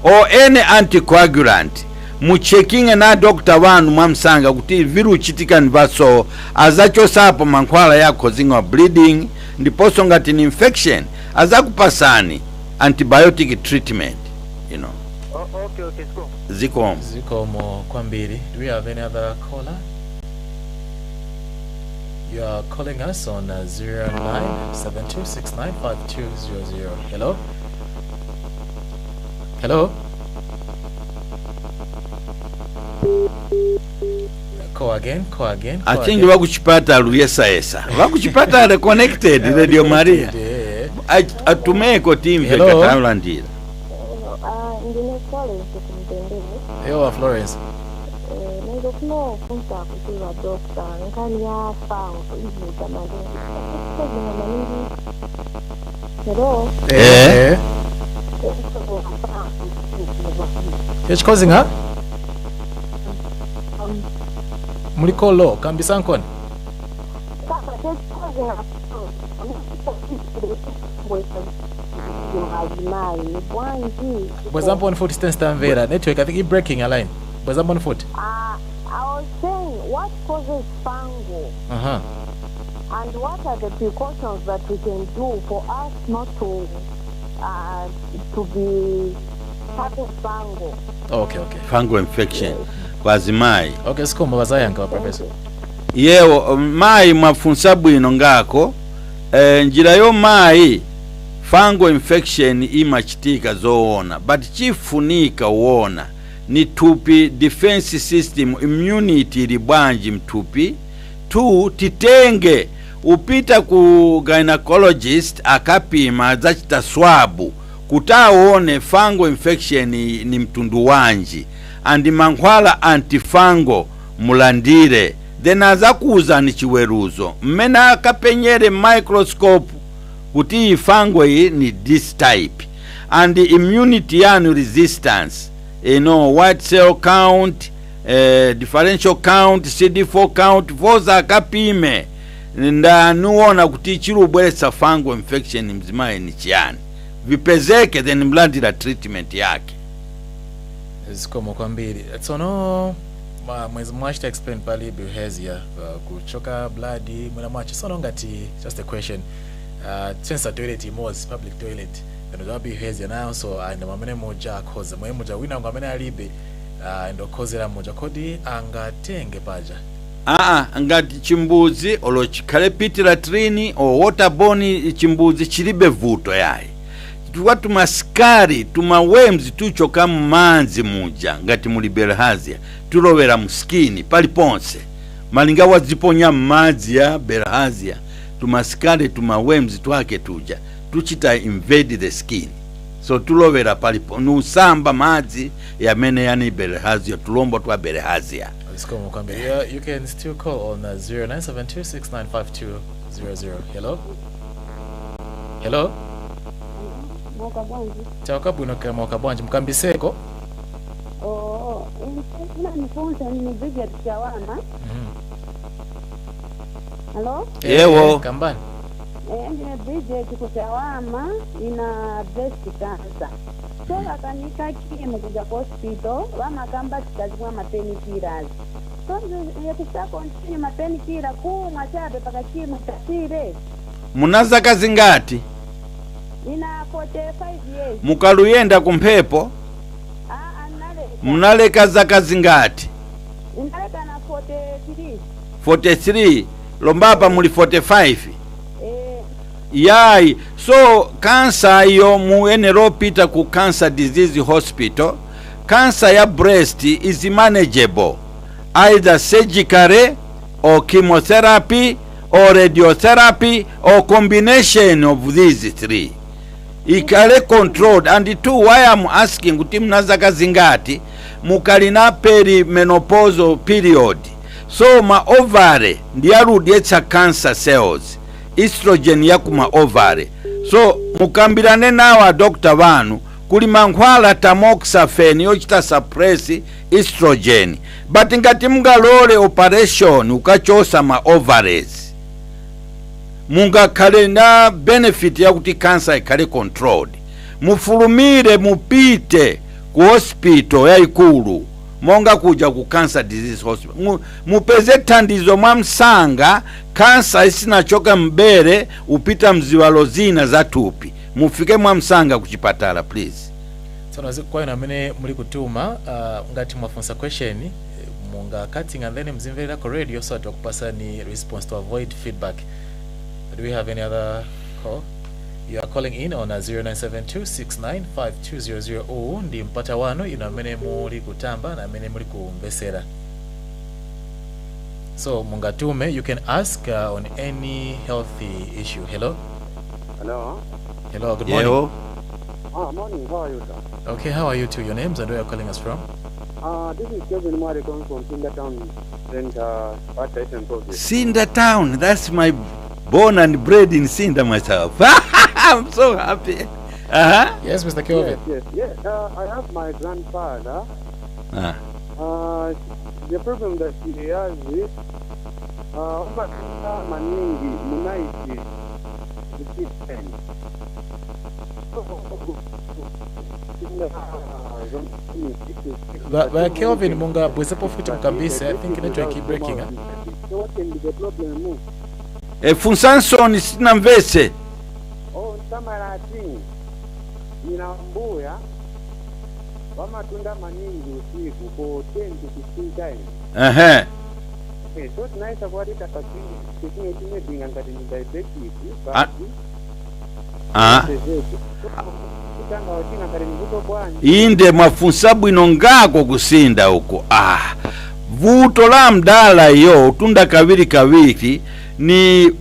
or any anticoagulant. Muchekinge na doctor wanu mwamsanga kuti viru chitika nvaso azacho sapo mankhwala ya causing of bleeding ndiposo ngati ni infection azakupasani antibiotic treatment, you know. Okay, Zikomo kwambiri. Do we have any other caller? You are calling us on 0972695200. Hello. Hello. Call again. I think wakuchipata aluyesa esa. Wakuchipata reconnected Radio Maria. Atumeko team vekataulandira. Hello, Florence. Hello. It's causing her? Mulikolo, kambisa nkoni. Bwezampo on foot stands Vera. Network, I think you're breaking a line. Bwezampo on foot. I was saying, what causes fungal? And what are the precautions that we can do for us not to be having fungal? Okay. Fungal infection. Kwazimai. Okay, sikomo bazayanga professor. Yeo mai mwafunsa bwino ngako njira yo mai fungal infection imachitika zoona but chifunika uona ni tupi defense system immunity libwanji mtupi tu titenge upita ku gynecologist akapima zachita swabu kutaone fungal infection ni mtundu wanji andi mankhwala antifungal mulandire then azakuza ni chiweruzo mmena akapenyere microscope kuti fungal ni this type and the immunity yanu resistance white cell count differential count CD4 count voza akapime ndanuona kuti chirubweresa fungal infection mzimaye ni chiani vipezeke then mlandira treatment yake. Zikomo kwambiri. So no mwezi mwashita explain pali behavior kuchoka blood mwana mwachi so ngati just a question since toilet was public toilet and that behavior now so and mamene moja cause mwe moja wina ngamene alibe ndo cause la moja kodi angatenge paja ngati chimbuzi olo chikhale pitira trini o waterborne chimbuzi chilibe vuto yayi watu maskari tumawems tuchoka mmanzi muja ngati muli bilharzia tulowera muskini paliponse malinga waziponya mmadzi ya bilharzia tumaskari tumawems twake tuja tuchita invade the skin so tulovera palipo nusamba madzi yamene yani bilharzia tulombo twa bilharzia. You can still call on 0972695200. Hello. Hello. Chakabwino kama wakabwanji mkambiseko. Nifunza ni bridget chawana. Hello? Yewo. Kambani. Ndine bridget kuchawama ina breast cancer. So akanika kimu kuja hospital vamakamba tikazimwa mapainkillers. So yakisa continue mapainkiller kumwa chabe paka kimu tasire. Munazaka zingati? Nina 45 years. Mukaluyenda kumphepo? Munaleka zaka zingati? Ninaleka na 43. 43. Lombapa muli 45. Yai, so cancer yo muenero pita ku cancer disease hospital. Cancer ya breast is manageable either surgically or chemotherapy or radiotherapy or combination of these three. Ikale controlled. And two, why I'm asking kuti mnazaka zingati mukalina perimenopausal period. So ma ovary ndiyarudyetsa cancer cells, estrogen yakuma ovary. So mukambirane nawa doctor vanu kuli mankhwala tamoxifen yochita suppress estrogen, but ngati mungalole operation ukachosa ma ovaries mungakhale na benefit yakuti cancer ikhale controlled. Mufulumire mupite ku hospital yaikulu monga kuja ku cancer disease hospital. Mupeze thandizo mwamsanga cancer isinachoka mbere upita mziwalo zina za tupi. Mufike mwamsanga kuchipatala please. So kwa ina mene muli kutuma ngati mwafunsa question munga cutting and then mzimvera ko radio so atakupasa ni response to avoid feedback. Do we have any other call? You are calling in on 0972695200 ndi mpata wano ina mene muli kutamba na mene muli kumbesera. So mungatume, you can ask on any healthy issue. Hello? Hello? Hello, good morning. Yo. Morning, how are you, sir? Okay, how are you too? Your names and where you're calling us from? This is Kevin Maricon from Sindertown Center, Sindertown, that's my born and bred in Cinder myself. I'm so happy. Yes, Mr. Kelvin. Yes. I have my grandfather. The problem that he has is maningi munaiti But Kelvin munga bwezepo futi mkambise. I think network keep breaking. So what can be the problem? Funsanson sina mvese. Samarati ninambuya wamatunda maningi usiku for 10 to 15 times. So tunaisa kwa rita kasini dinga ngati ni diabetes inde mafunsa bwino ngako kusinda huko. Vuto la mdala yo tunda kaviri ni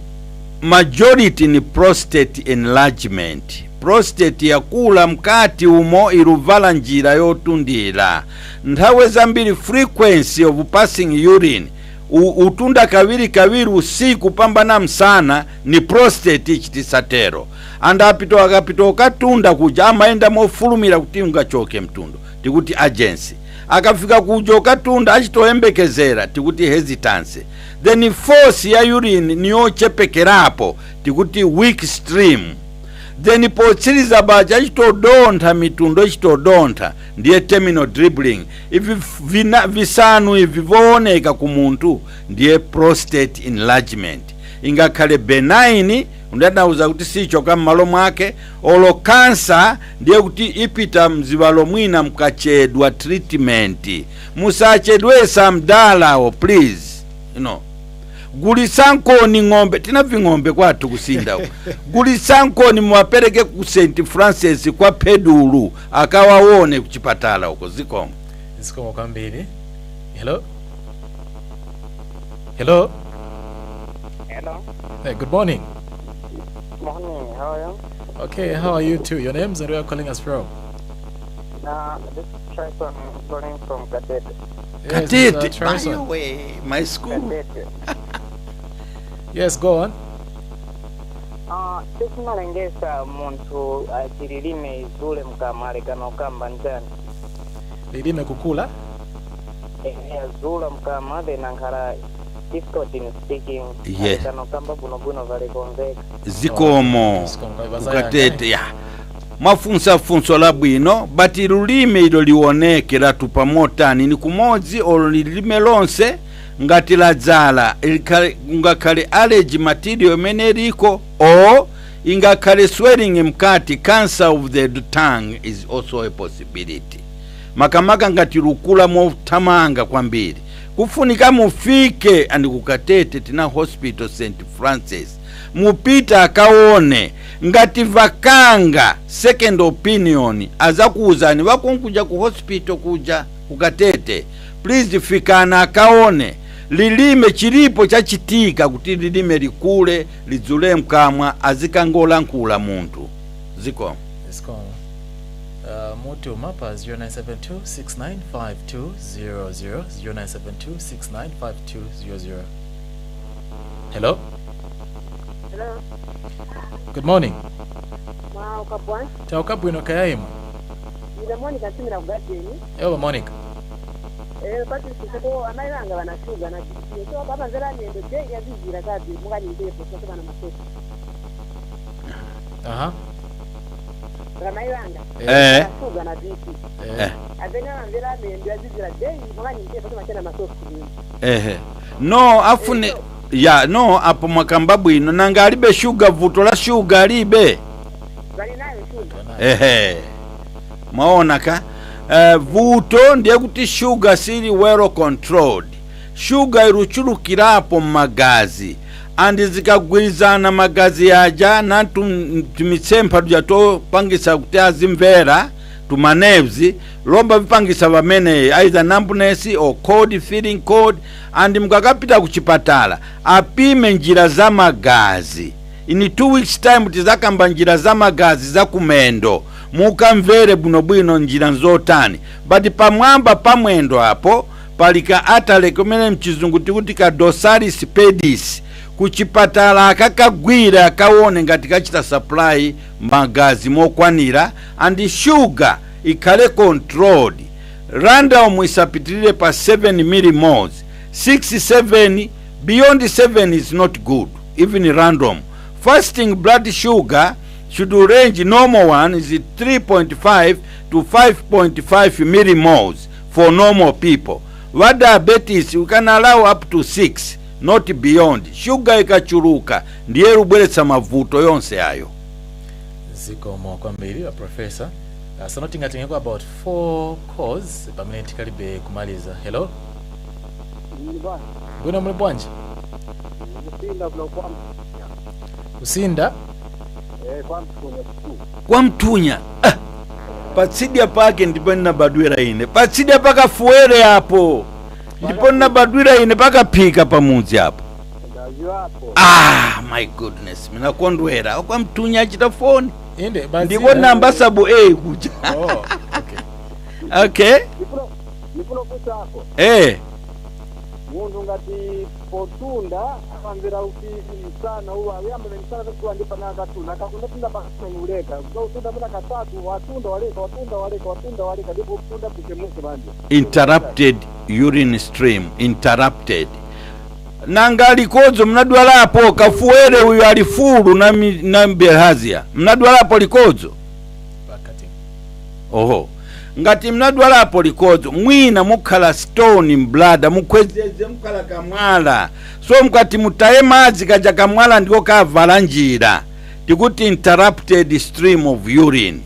majority ni prostate enlargement. Prostate yakula mkati umo iruvala njira yotundira. Nthawe zambiri frequency of passing urine utunda kaviri usiku pambana msana ni prostate ichitisatero. Anda akapito okatunda kuja amaenda mofulumira kuti ungachoke mtundo tikuti urgency. Akafika kuja okatunda achitoembekezera tikuti hesitance. Then force ya urine niyo chepekerapo tikuti weak stream. Then potsiriza bacha achitodontha mitundo achitodontha ndiye terminal dribbling. Ivi visanu ivi vooneka kumuntu ndiye prostate enlargement. Ingakhale benign undanauza kuti sicho kama malo mwake, olo cancer ndiye kuti ipita mzivalo mwina mkachedwa treatment. Musachedwesa mdala please, you know. Gulisanko ni ngombe, tina vingombe kwa tukusinda. Gulisanko ni mwapereke ku St. Francis kwa pedulu akawaone kuchipatala huko zikomo. Zikomo kambili. Hello? Hello? Hello? Hey, good morning. Morning, how are you? Okay, how are you too? Your names and where are you calling us from? This is Tryson calling from Katete. Yes, Katete, by Tryson. the way, my school. Katete. Yes, go on. Tekimalengesa muntu achililime izule mkamale kano kamba njani. Lilime kukula? Zula mkamale nankhala difficult in speaking. Yes. Kano kamba buno vale konveka. Zikomo. Katete, ya. Mafunso labwino, bati lulime ilo liwonekera tupamotani ni kumodzi olo lilime lonse ngati ladzala ngakhale allergy material imene liko or ingakhale swelling mkati, cancer of the tongue is also a possibility. Makamaka ngati lukula mothamanga kwambiri kufunika mufike andi kukatete tina hospital St. Francis mupita akaone ngati vakanga second opinion azakuuzani vakunkuja ku hospital kuja kukatete, please fikana akaone lilime chilipo chachitika kuti lilime likule lidzule mkamwa azikangola nkula muntu. Ziko Mutu mapa 0972695200 0972695200. Hello. Hello. Good morning. Ukabwana. Taukabwino kayaimu. Ida Monica Simira Ugateni. Hello Monica. Pati siseko amailanga banashuga na kisiyo. So baba zera niende je yazizira kazi mungani ndepo so bana masosi. Aha. Amailanga. Shuga na bipi. Azena zera niende yazizira je mungani ndepo so machana masosi. No afune ya no apo makamba bwino nanga alibe sugar vuto la sugar alibe. Bali nayo sugar. Maona ka vuto ndiye kuti sugar sili well controlled. Sugar iruchulukirapo magazi andi zikagwirizana magazi yaja na tumitsempa tujato pangisa kuti azimvera tumanevzi lomba vipangisa vamene either numbness or cold, feeling cold, andi mkakapita kuchipatala apime njira za magazi. In 2 weeks time tizakamba njira za magazi za kumendo mukamvere bwinobwino njira nzotani, but pamwamba pamwendo hapo palika atale kumene mchizungu tikuti ka dosalis pedis kuchipatala akakagwira akaone ngati kachita supply magazi mokwanira and sugar ikale controlled. Random isapitilire pa 7 millimoles. 6-7 beyond 7 is not good, even random. Fasting blood sugar should range, normal one is 3.5 to 5.5 millimoles for normal people. What diabetes you can allow up to 6, not beyond. Sugar ikachuluka ndiye rubweretsa mavuto yonse ayo. Ziko mwa kwambiri wa professor. So nothing atingeko about 4 calls permanent kalibe kumaliza. Hello. Bwana mlibwanje? Usinda kwa mtunya patsidia pake ndipo ninabadwira ine patsidia paka fuere hapo ndipo ninabadwira ine paka pika pamuzi hapo. My goodness, mina kondwera kwa mtunya achita phone inde basi ndiko namba sabu kuja. Okay nifuno kusako mundu ngati potunda amambira ufizi sana uwa yamba nisana kuandika na katunda akakunda tunda basi uleka utunda bila katatu watunda waleka ndipo utunda kuchemuke bandi. Interrupted urine stream, interrupted. Nangali kozo mnadwala hapo kafuere huyo alifuru na bilharzia mnadwala hapo likozo bakati. Ngati mnadwala hapo likozo mwina mukhala stone mblada mukwezeze mukhala kamwala so mkati mutaye mazi kaja kamwala ndiko kavala njira tikuti interrupted stream of urine.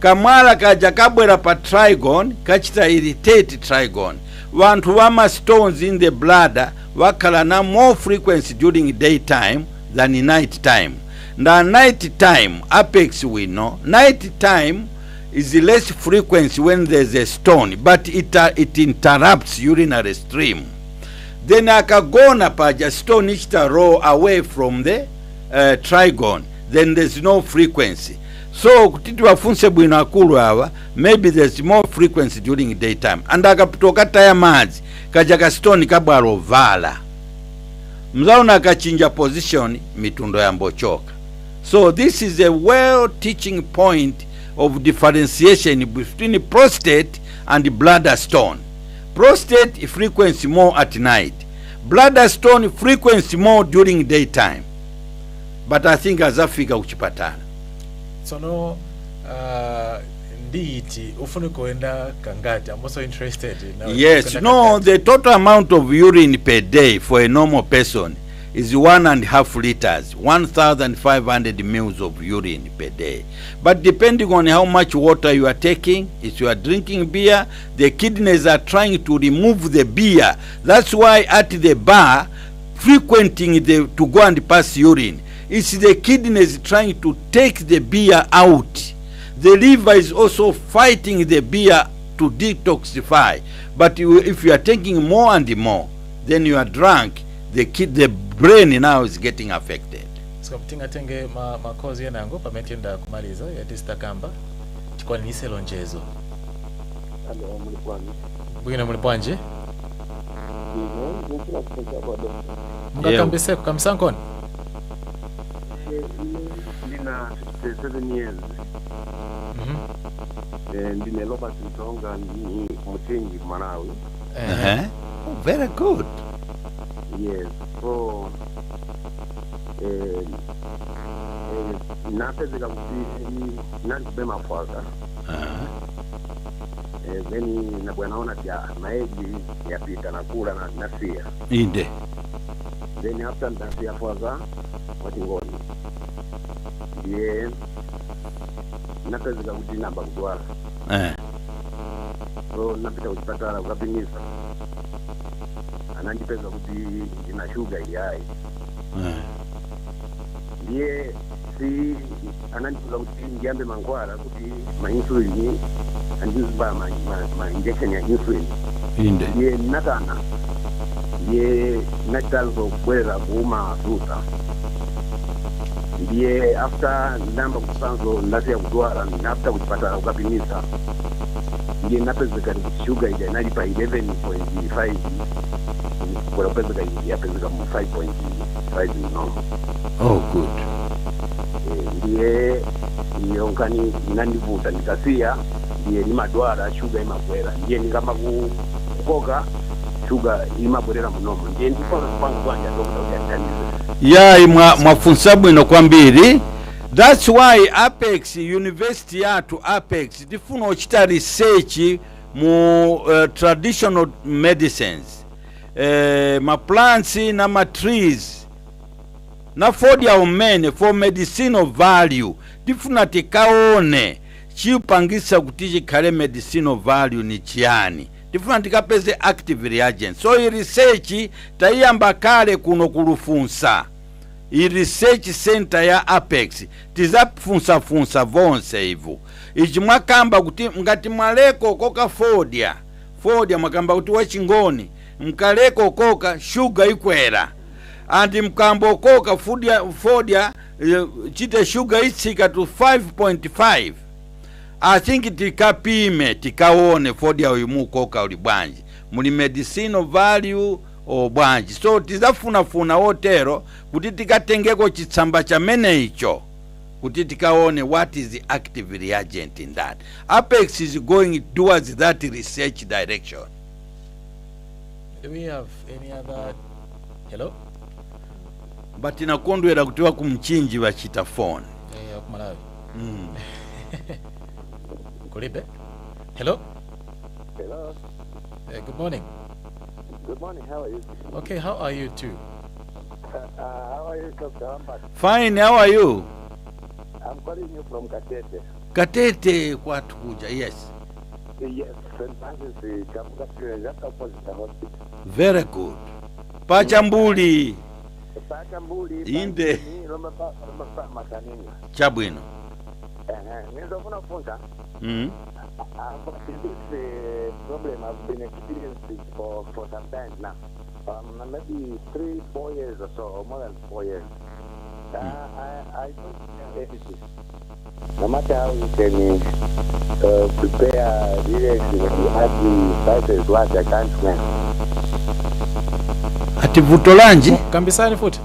Kamwala kaja kabwera pa trigon kachita irritate trigon. Vantu wama stones in the bladder wakhala na more frequency during daytime than night time. Na night time apex we know night time is less frequency when there's a stone, but it interrupts urinary stream. Then akagona paja stone ichita roll away from the trigon then there's no frequency. So kuti wafunse bwino akulu awa, maybe there's more frequency during daytime. And akapitoka taya madzi kajaka stone kabwalo vala, mzauna akachinja position mitundo ya mbochoka. So this is a well teaching point of differentiation between prostate and bladder stone. Prostate frequency more at night, bladder stone frequency more during daytime. But I think as Africa uchipatana. So no, indeed, kangati. I'm also interested. Yes, no, the total amount of urine per day for a normal person is 1.5 liters, 1,500 mils of urine per day. But depending on how much water you are taking, if you are drinking beer, the kidneys are trying to remove the beer. That's why at the bar, frequenting to go and pass urine, it's the kidneys trying to take the beer out. The liver is also fighting the beer to detoxify. But if you are taking more and more, then you are drunk, the brain now is getting affected. So tingatenge makozi yanango pametenda kumaliza ya distakamba chikwa nise lonjezo. Hello, mulipwanje. Bwina mulipwanje? Mukakambise kukamsankoni? Nina 7 years. Ndine Robert Ntonga ni Mutengi Malawi. Oh, very good. Yes. So napezeka kuti nandibema fwaka. Then nabwanaona pia maeji yapita nakula na nafia. Inde. Then after nafia fwaka watingoni. Ndiye napezeka kuti namba kudwala. So napita kuchipatala kukapimisa. Anandipeza kuti ndina sugar yayi. Ndiye si anandipeza kuti ndiambe mangwara kuti ma insulin andizba ma injection ya insulin. Inde. Ndiye natana. Ndiye natanzo kwera kuma fruta. Ndiye after namba kusanzo ndati ya kudwala after kuchipata ukapimisa. Ndiye napezeka kuti sugar ija inalipa 11.5. Kwa pezeka yapezeka mu 5.5 normal. Oh, good. Ndiye niyonkani nandivuta nikasia ndiye ni madwara sugar imakwera. Ndiye nikama kukoka sugar imabwerera munomo. Ndiye ndipona kupanga kwanja dokta uyanganize. Yeah, mwafunsa bwino kwambiri. That's why Apex University yatu Apex difuna ochita research mu traditional medicines. Ma plants na ma trees na fodia umene for medicinal value difuna tikaone chipangisa kuti kale medicinal value ni chiani. Difuna tikapeze active reagents. So i research tayamba kale kuno kulufunsa. I research center ya Apex tizafunsa vonse hivyo. Ichimwakamba kuti ngati mwaleko koka fodia mwakamba kuti wachingoni mkaleko koka sugar ikwera. Andi mkambo koka fodia chite sugar itsika to 5.5. I think tikapime tikaone fodia uimu koka ulibwanji muli medicinal value o bwanji. So tizafuna wotero kuti tikatengeko chitsamba cha mene icho kuti tikaone what is the active reagent in that. Apex is going towards that research direction. Do we have any other? Hello? But inakondwera kutiwa kumchinji wa chita phone. Kumalawi. Kulibe? Hello? Hello. Good morning. Good morning. How are you? Okay, how are you too? How are you, Dr. Fine, how are you? I'm calling you from Katete. Katete kwa tukuja, yes. Yes, St. Francis, just opposite the hospital. Very good. Pachambuli. Pachambuli. Inde. Chabwino. Nizofuna funza. This problem I've been experiencing for some time now. Maybe 3-4 years or so, or more than 4 years. I don't have anything. No matter how you can prepare lyrics, you have the titles what I can't know. Ati vuto lanji? Kambisani futi.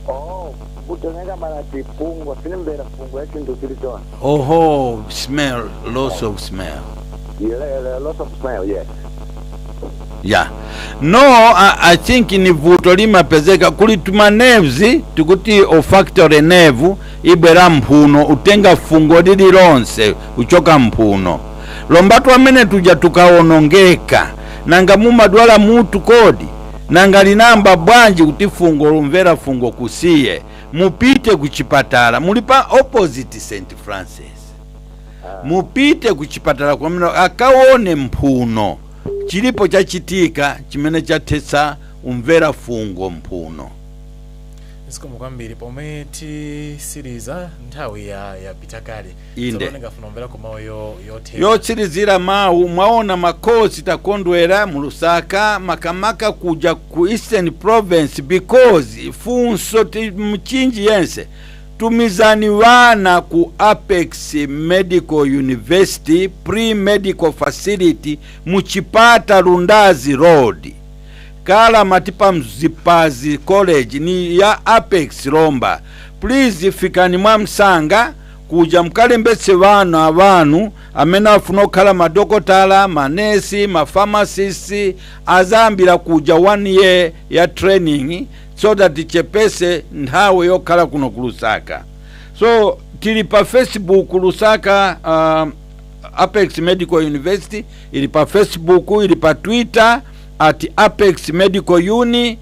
Oh, vuto nanga marati fungo, sinembera fungo yakintu kilitona. Oh, smell, loss of smell. Yeah, loss of smell, yes. Yeah. No, I think ni vuto limapezeka kuli tuma nerves tukuti olfactory nerve ibera mphuno utenga fungo lili lonse uchoka mphuno. Lombatu amene tuja tukaonongeka nanga mumadwala mutu kodi nanga linamba bwanji kuti fungo lumvera fungo kusiye mupite kuchipatala mulipa opposite St. Francis. Mupite kuchipatala kwa mino akaone mphuno chilipo chachitika chimene chatesa umvera fungo mphuno. Isikomo kwambiri pomwe tisiriza nthawi ya pitakali. Inde. So ngafuna umvera kumayo yote. Yotsirizira mawu mwaona makosi takondwera mu Lusaka makamaka kuja ku Eastern Province because funso mchinji yense tumizani wana ku Apex Medical University pre-medical facility muchipata Lundazi Road. Kala matipa mzipazi college ni ya Apex Romba. Please fikani mwamsanga kuja mkalembese wana avanu amena afuno kala madokotala, manesi, mapharmacists azambira kuja 1 year ya training so that chepese nthawe yokhala kuno ku Lusaka. So tilipa Facebook Lusaka Apex Medical University, ilipa Facebook, ilipa Twitter at Apex Medical Uni,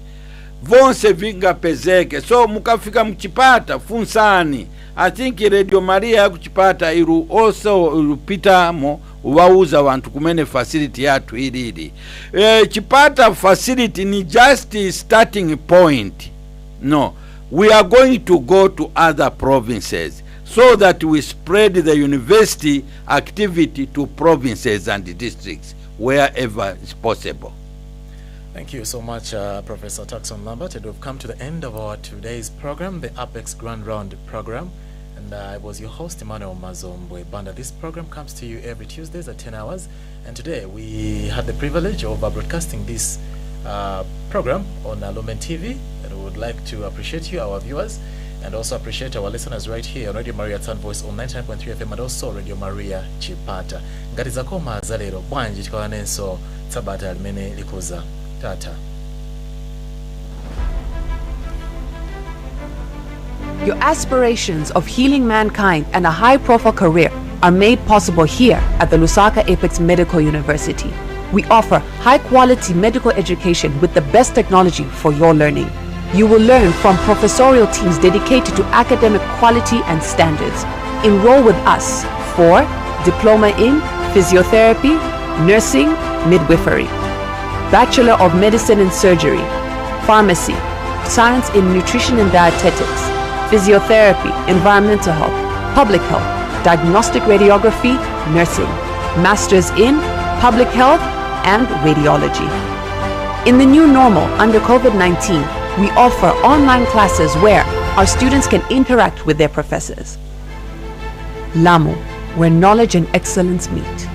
vonse vinga pezeke. So mukafika mchipata funsani. I think Radio Maria kuchipata iru also ilupita mo wauza wantu kumene facility yatu ilili. Chipata facility ni just starting point. No, we are going to go to other provinces so that we spread the university activity to provinces and districts wherever is possible. Thank you so much, Professor Turkson Lambert. And we've come to the end of our today's program, the Apex Grand Round program. And I was your host, Emmanuel Mazombwe Banda. This program comes to you every Tuesdays at 10 hours. And today we had the privilege of broadcasting this program on Lumen TV. And we would like to appreciate you, our viewers, and also appreciate our listeners right here on Radio Maria Yatsani Voice on 99.3 FM and also Radio Maria Chipata. Ngati zakoma zalero bwanji tikawanenso Sabata limene likuza. Tata. Your aspirations of healing mankind and a high-profile career are made possible here at the Lusaka Apex Medical University. We offer high-quality medical education with the best technology for your learning. You will learn from professorial teams dedicated to academic quality and standards. Enroll with us for Diploma in Physiotherapy, Nursing, Midwifery, Bachelor of Medicine and Surgery, Pharmacy, Science in Nutrition and Dietetics, Physiotherapy, Environmental Health, Public Health, Diagnostic Radiography, Nursing, Masters in Public Health and Radiology. In the new normal under COVID-19, we offer online classes where our students can interact with their professors. LAMU, where knowledge and excellence meet.